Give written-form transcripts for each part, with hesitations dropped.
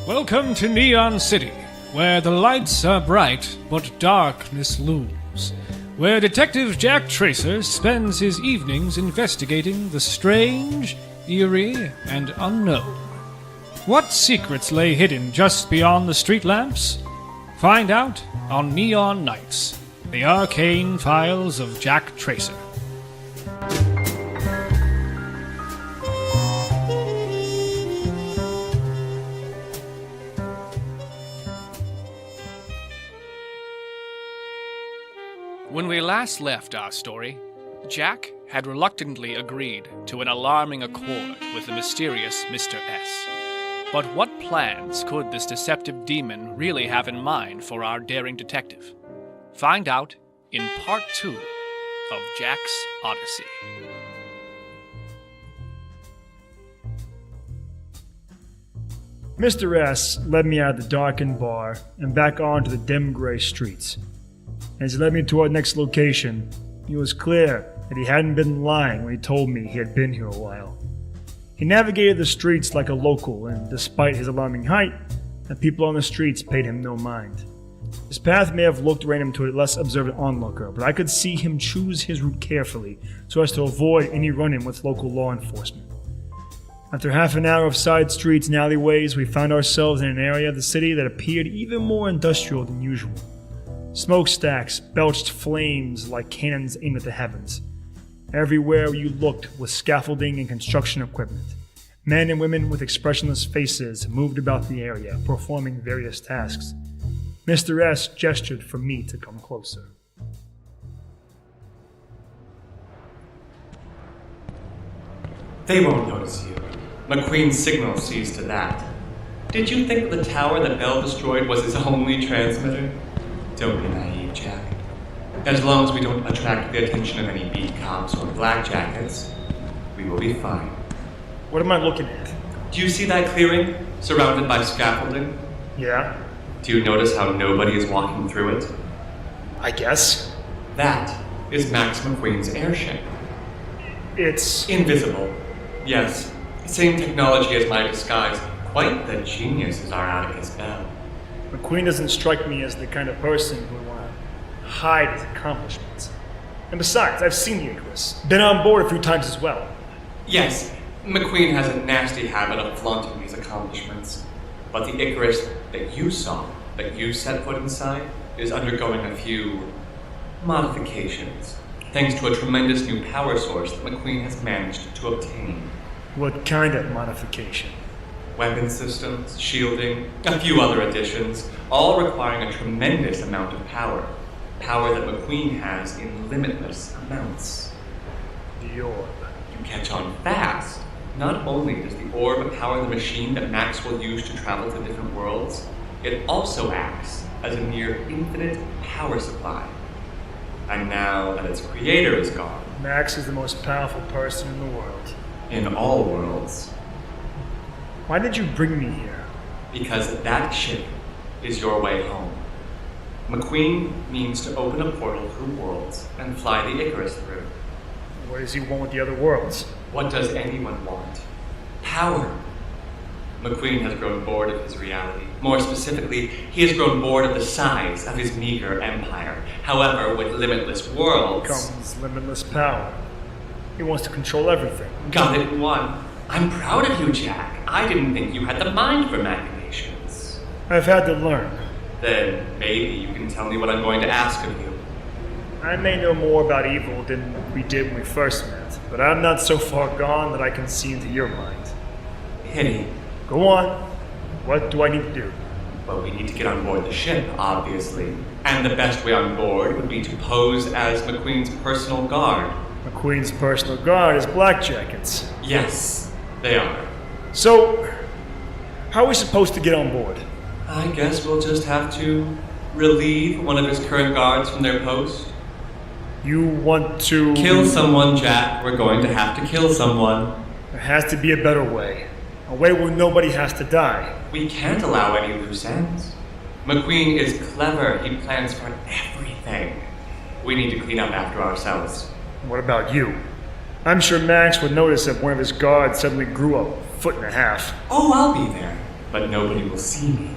Welcome to Neon City, where the lights are bright, but darkness looms. Where Detective Jack Tracer spends his evenings investigating the strange, eerie, and unknown. What secrets lay hidden just beyond the street lamps? Find out on Neon Nights, the arcane files of Jack Tracer. When we last left our story, Jack had reluctantly agreed to an alarming accord with the mysterious Mr. S. But what plans could this deceptive demon really have in mind for our daring detective? Find out in Part 2 of Jack's Odyssey. Mr. S led me out of the darkened bar and back onto the dim gray streets. As he led me to our next location, it was clear that he hadn't been lying when he told me he had been here a while. He navigated the streets like a local, and despite his alarming height, the people on the streets paid him no mind. His path may have looked random to a less observant onlooker, but I could see him choose his route carefully so as to avoid any run-in with local law enforcement. After half an hour of side streets and alleyways, we found ourselves in an area of the city that appeared even more industrial than usual. Smokestacks belched flames like cannons aimed at the heavens. Everywhere you looked was scaffolding and construction equipment. Men and women with expressionless faces moved about the area, performing various tasks. Mr. S gestured for me to come closer. They won't notice you. McQueen's signal sees to that. Did you think the tower that Bell destroyed was his only transmitter? Don't be naive, Jack. As long as we don't attract the attention of any beat cops or blackjackets, we will be fine. What am I looking at? Do you see that clearing, surrounded by scaffolding? Yeah, Do you notice how nobody is walking through it? I guess. That is Max McQueen's airship. It's Invisible. Yes, same technology as my disguise. Quite the genius is our Atticus Bell. McQueen doesn't strike me as the kind of person who would want to hide his accomplishments. And besides, I've seen the Icarus. Been on board a few times as well. Yes, McQueen has a nasty habit of flaunting these accomplishments. But the Icarus that you saw, that you set foot inside, is undergoing a few modifications, thanks to a tremendous new power source that McQueen has managed to obtain. What kind of modification? Weapon systems, shielding, a few other additions, all requiring a tremendous amount of power. Power that McQueen has in limitless amounts. The orb. You catch on fast. Not only does the orb power the machine that Max will use to travel to different worlds, it also acts as a near infinite power supply. And now that its creator is gone, Max is the most powerful person in the world. in all worlds, Why did you bring me here? because that ship is your way home. McQueen means to open a portal through worlds and fly the Icarus through. What does he want with the other worlds? What does anyone want? Power. McQueen has grown bored of his reality. More specifically, he has grown bored of the size of his meager empire. However, with limitless worlds... Comes limitless power. He wants to control everything. Got it in one. I'm proud of you, Jack. I didn't think you had the mind for machinations. I've had to learn. Then maybe you can tell me what I'm going to ask of you. I may know more about evil than we did when we first met, but I'm not so far gone that I can see into your mind. Pity. Go on. What do I need to do? Well, we need to get on board the ship, obviously. And the best way on board would be to pose as McQueen's personal guard. McQueen's personal guard is blackjackets. Yes, they are. So, how are we supposed to get on board? I guess we'll just have to relieve one of his current guards from their post. You want to... Kill someone, Jack. We're going to have to kill someone. There has to be a better way. A way where nobody has to die. We can't allow any loose ends. McQueen is clever. He plans for everything. We need to clean up after ourselves. What about you? I'm sure Max would notice if one of his guards suddenly grew a 1.5 feet. Oh, I'll be there, but nobody will see me.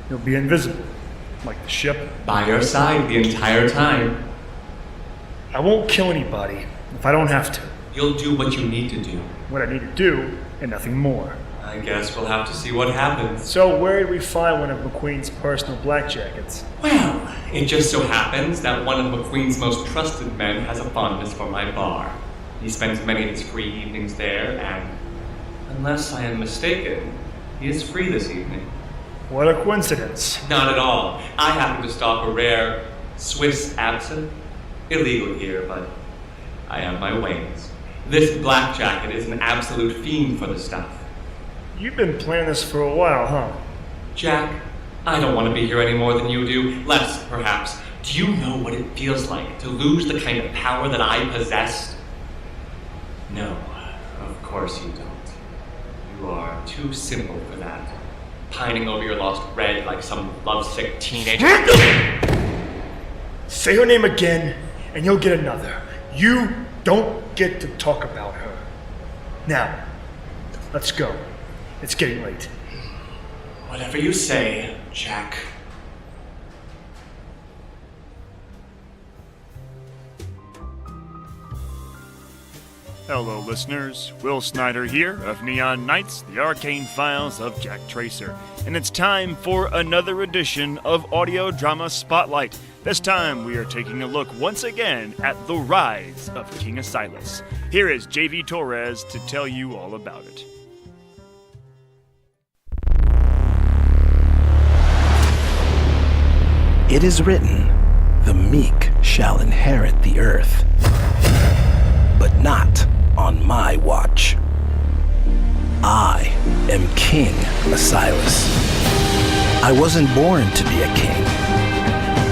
You'll be invisible, like the ship. By your side the entire time. I won't kill anybody if I don't have to. You'll do what you need to do. What I need to do, and nothing more. I guess we'll have to see what happens. So where did we find one of McQueen's personal blackjackets? Well, it just so happens that one of McQueen's most trusted men has a fondness for my bar. He spends many of his free evenings there, and unless I am mistaken, he is free this evening. What a coincidence. Not at all. I happen to stock a rare Swiss absinthe. Illegal here, but I have my ways. This black jacket is an absolute fiend for the stuff. You've been planning this for a while, huh? Jack, I don't want to be here any more than you do. Less, perhaps. Do you know what it feels like to lose the kind of power that I possessed? No, of course you don't. You are too simple for that. Pining over your lost red like some lovesick teenager. Say her name again, and you'll get another. You don't get to talk about her. Now, let's go. It's getting late. Whatever you say, Jack. Hello, listeners. Will Snyder here of Neon Knights, the Arcane Files of Jack Tracer. And it's time for another edition of Audio Drama Spotlight. This time we are taking a look once again at the rise of King Asilas. Here is JV Torres to tell you all about it. It is written, the meek shall inherit the earth, but not on my watch. I am King Asilas. I wasn't born to be a king,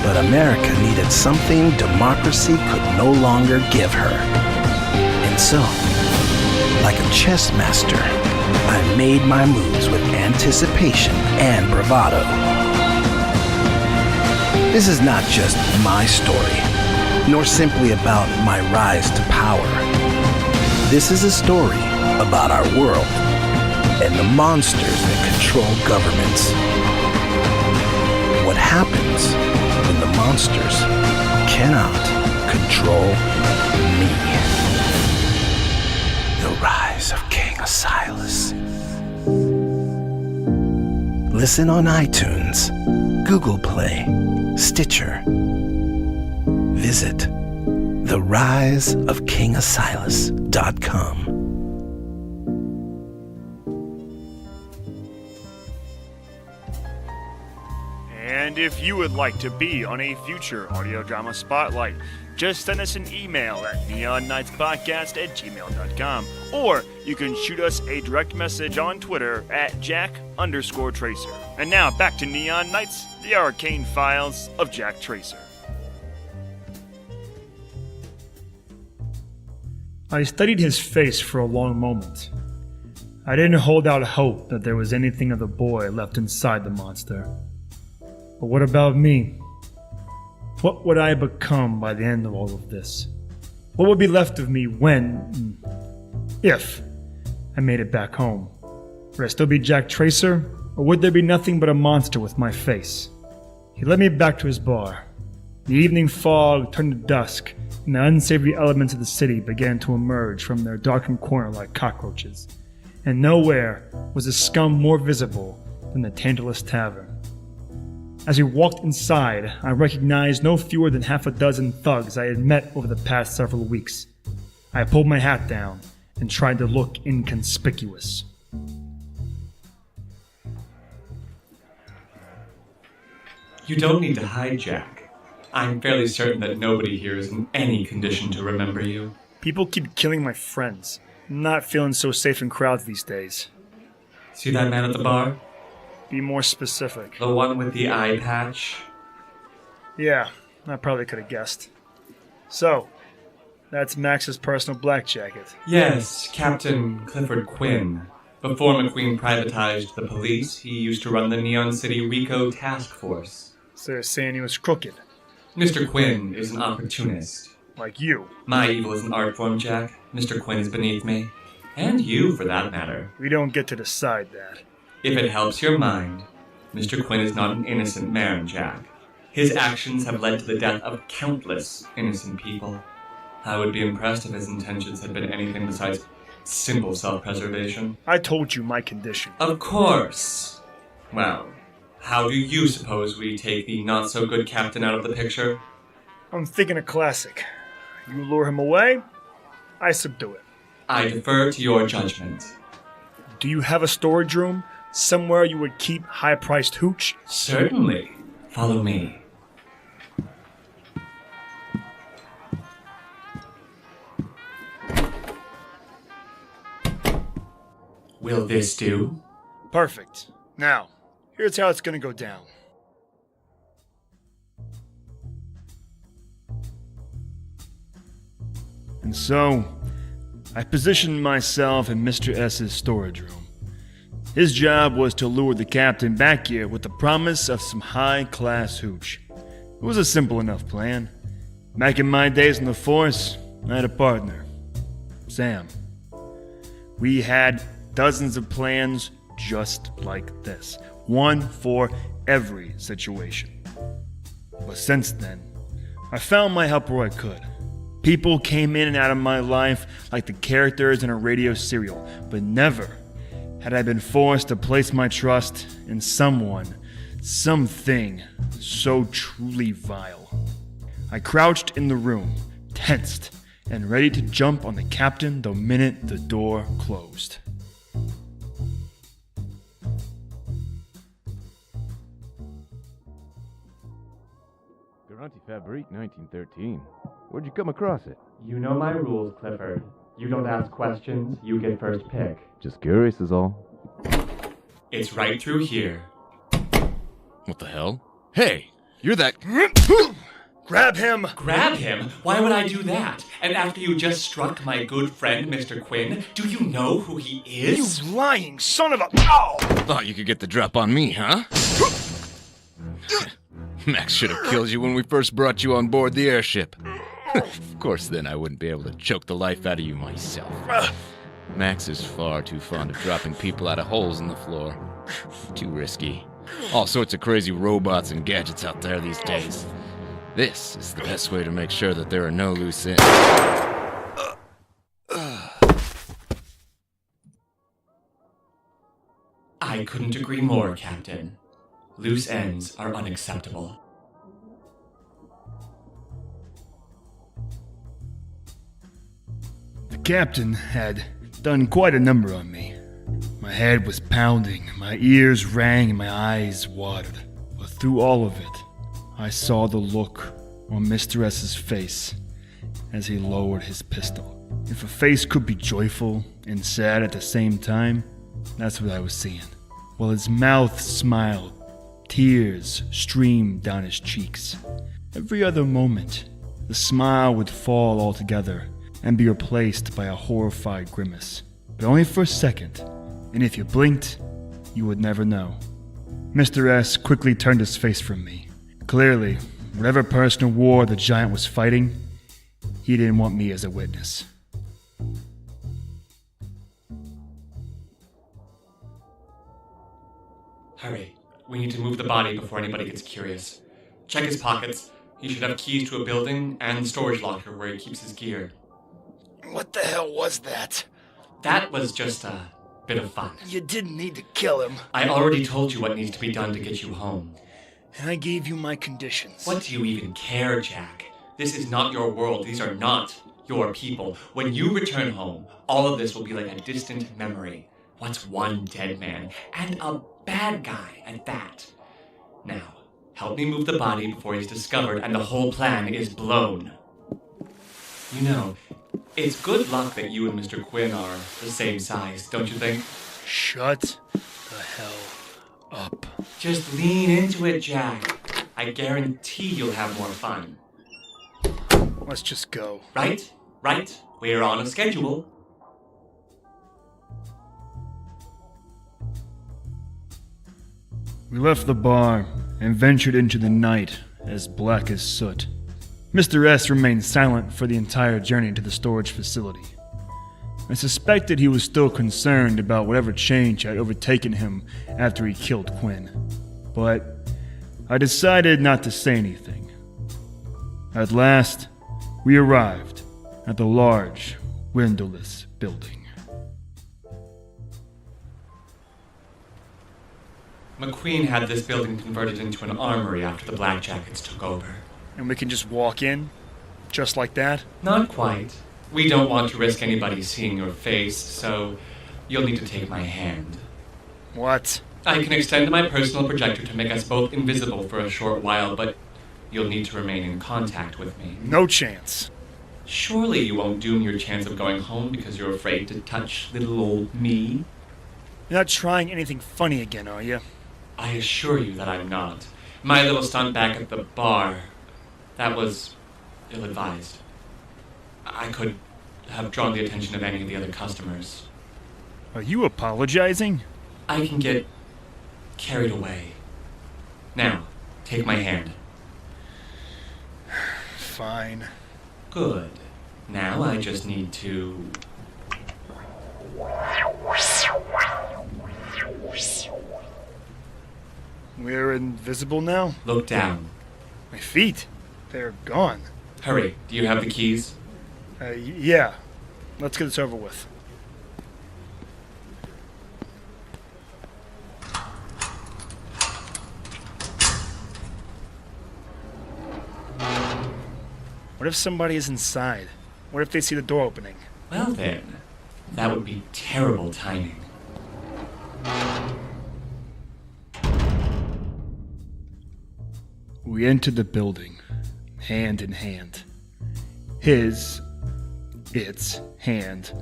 but America needed something democracy could no longer give her. And so, like a chess master, I made my moves with anticipation and bravado. This is not just my story, nor simply about my rise to power. This is a story about our world and the monsters that control governments. What happens when the monsters cannot control me? The Rise of King Asilas. Listen on iTunes, Google Play, Stitcher. Visit theriseofkingasilas.com. And if you would like to be on a future Audio Drama Spotlight, just send us an email at neonnightspodcast@gmail.com, or you can shoot us a direct message on Twitter at Jack_Tracer. And now back to Neon Knights, the Arcane Files of Jack Tracer. I studied his face for a long moment. I didn't hold out hope that there was anything of the boy left inside the monster. But what about me? What would I become by the end of all of this? What would be left of me when, if, I made it back home? Would I still be Jack Tracer, or would there be nothing but a monster with my face? He led me back to his bar. The evening fog turned to dusk, and the unsavory elements of the city began to emerge from their darkened corner like cockroaches. And nowhere was the scum more visible than the Tantalus Tavern. As we walked inside, I recognized no fewer than half a dozen thugs I had met over the past several weeks. I pulled my hat down and tried to look inconspicuous. You don't need to hide, Jack. I'm fairly certain that nobody here is in any condition to remember you. People keep killing my friends. I'm not feeling so safe in crowds these days. See that man at the bar? Be more specific. The one with the eye patch? Yeah, I probably could have guessed. So, that's Max's personal black jacket. Yes, Captain Clifford Quinn. Before McQueen privatized the police, he used to run the Neon City RICO task force. So they're saying he was crooked. Mr. Quinn is an opportunist. Like you. My evil is an art form, Jack. Mr. Quinn is beneath me. And you, for that matter. We don't get to decide that. If it helps your mind, Mr. Quinn is not an innocent man, Jack. His actions have led to the death of countless innocent people. I would be impressed if his intentions had been anything besides simple self-preservation. I told you my condition. Of course. Well, how do you suppose we take the not-so-good captain out of the picture? I'm thinking a classic. You lure him away, I subdue it. I defer to your judgment. Do you have a storage room? Somewhere you would keep high-priced hooch? Certainly. Follow me. Will this do? Perfect. Now, here's how it's gonna go down. And so, I positioned myself in Mr. S's storage room. His job was to lure the captain back here with the promise of some high-class hooch. It was a simple enough plan. Back in my days in the force, I had a partner, Sam. We had dozens of plans just like this, one for every situation. But since then, I found my help where I could. People came in and out of my life like the characters in a radio serial, but never had I been forced to place my trust in someone, something so truly vile. I crouched in the room, tensed, and ready to jump on the captain the minute the door closed. Garanti Fabrique 1913. Where'd you come across it? You know my rules, Clifford. You don't ask questions, you get first pick. Just curious is all. It's right through here. What the hell? Hey, you're that... Grab him! Grab him? Why would I do that? And after you just struck my good friend, Mr. Quinn, do you know who he is? You lying son of a... Ow! Thought you could get the drop on me, huh? Max should have killed you when we first brought you on board the airship. Of course, then I wouldn't be able to choke the life out of you myself. Max is far too fond of dropping people out of holes in the floor. Too risky. All sorts of crazy robots and gadgets out there these days. This is the best way to make sure that there are no loose ends. I couldn't agree more, Captain. Loose ends are unacceptable. The captain had done quite a number on me. My head was pounding, my ears rang, and my eyes watered. But through all of it, I saw the look on Mr. S's face as he lowered his pistol. If a face could be joyful and sad at the same time, that's what I was seeing. While his mouth smiled, tears streamed down his cheeks. Every other moment, the smile would fall altogether and be replaced by a horrified grimace. But only for a second, and if you blinked, you would never know. Mr. S quickly turned his face from me. Clearly, whatever personal war the giant was fighting, he didn't want me as a witness. Hurry. We need to move the body before anybody gets curious. Check his pockets. He should have keys to a building and the storage locker where he keeps his gear. What the hell was that? That was just a bit of fun. You didn't need to kill him. I already told you what needs to be done to get you home. And I gave you my conditions. What do you even care, Jack? This is not your world. These are not your people. When you return home, all of this will be like a distant memory. What's one dead man? And a bad guy at that. Now, help me move the body before he's discovered and the whole plan is blown. You know, it's good luck that you and Mr. Quinn are the same size, don't you think? Shut the hell up. Just lean into it, Jack. I guarantee you'll have more fun. Let's just go. Right? We're on a schedule. We left the bar and ventured into the night as black as soot. Mr. S remained silent for the entire journey to the storage facility. I suspected he was still concerned about whatever change had overtaken him after he killed Quinn, but I decided not to say anything. At last, we arrived at the large, windowless building. McQueen had this building converted into an armory after the Blackjackets took over. And we can just walk in? Just like that? Not quite. We don't want to risk anybody seeing your face, so you'll need to take my hand. What? I can extend my personal projector to make us both invisible for a short while, but you'll need to remain in contact with me. No chance. Surely you won't doom your chance of going home because you're afraid to touch little old me? You're not trying anything funny again, are you? I assure you that I'm not. My little stunt back at the bar, that was ill-advised. I could have drawn the attention of any of the other customers. Are you apologizing? I can get carried away. Now, take my hand. Fine. Good. Now I just need to... We're invisible now? Look down. My feet? They're gone. Hurry, do you have the keys? Yeah. Let's get this over with. What if somebody is inside? What if they see the door opening? Well then, that would be terrible timing. We entered the building, hand in hand. Its hand,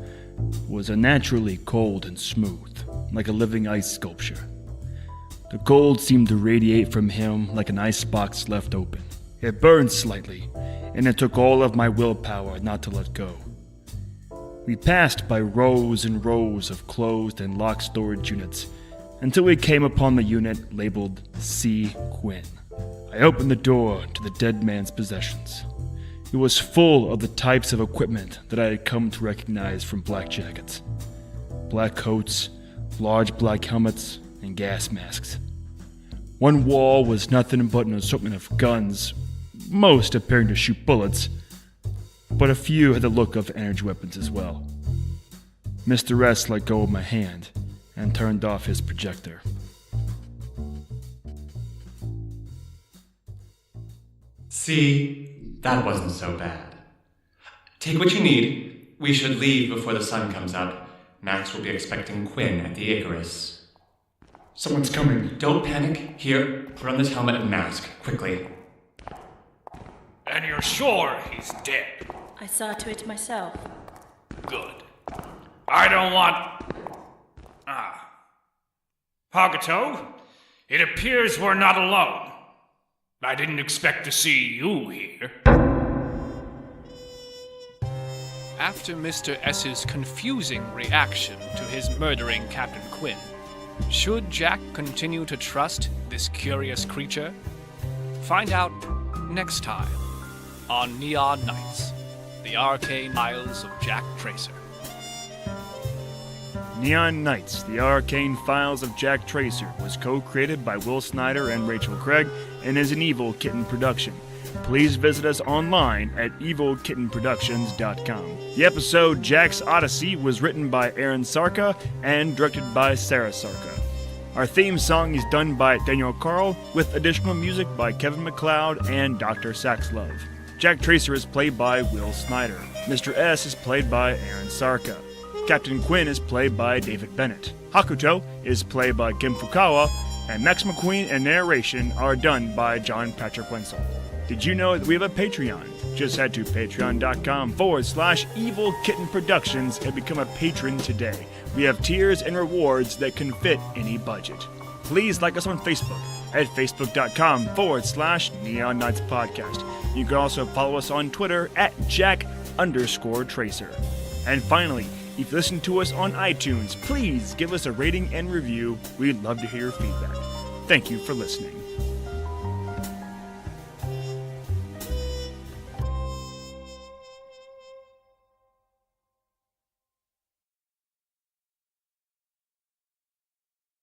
was unnaturally cold and smooth, like a living ice sculpture. The cold seemed to radiate from him like an icebox left open. It burned slightly, and it took all of my willpower not to let go. We passed by rows and rows of closed and locked storage units until we came upon the unit labeled C. Quinn. I opened the door to the dead man's possessions. It was full of the types of equipment that I had come to recognize from Blackjackets. Black coats, large black helmets, and gas masks. One wall was nothing but an assortment of guns, most appearing to shoot bullets, but a few had the look of energy weapons as well. Mr. S let go of my hand and turned off his projector. See, that wasn't so bad. Take what you need. We should leave before the sun comes up. Max will be expecting Quinn at the Icarus. Someone's coming. Don't panic. Here, put on this helmet and mask, quickly. And you're sure he's dead? I saw to it myself. Good. I don't want... Hagato, it appears we're not alone. I didn't expect to see you here. After Mr. S's confusing reaction to his murdering Captain Quinn, should Jack continue to trust this curious creature? Find out next time on Neon Nights, the arcane files of Jack Tracer. Neon Nights, the arcane files of Jack Tracer was co-created by Will Snyder and Rachel Craig and is an Evil Kitten production. Please visit us online at evilkittenproductions.com. The episode Jack's Odyssey was written by Aaron Sarka and directed by Sarah Sarka. Our theme song is done by Daniel Carl, with additional music by Kevin MacLeod and Dr. Saxlove. Jack Tracer is played by Will Snyder. Mr. S is played by Aaron Sarka. Captain Quinn is played by David Bennett. Hakuto is played by Kim Fukawa, and Max McQueen and narration are done by John Patrick Wenzel. Did you know that we have a Patreon? Just head to patreon.com/Evil Kitten Productions and become a patron today. We have tiers and rewards that can fit any budget. Please like us on Facebook at facebook.com/Neon Nights Podcast. You can also follow us on Twitter at Jack_Tracer. And finally, if you listen to us on iTunes, please give us a rating and review. We'd love to hear your feedback. Thank you for listening.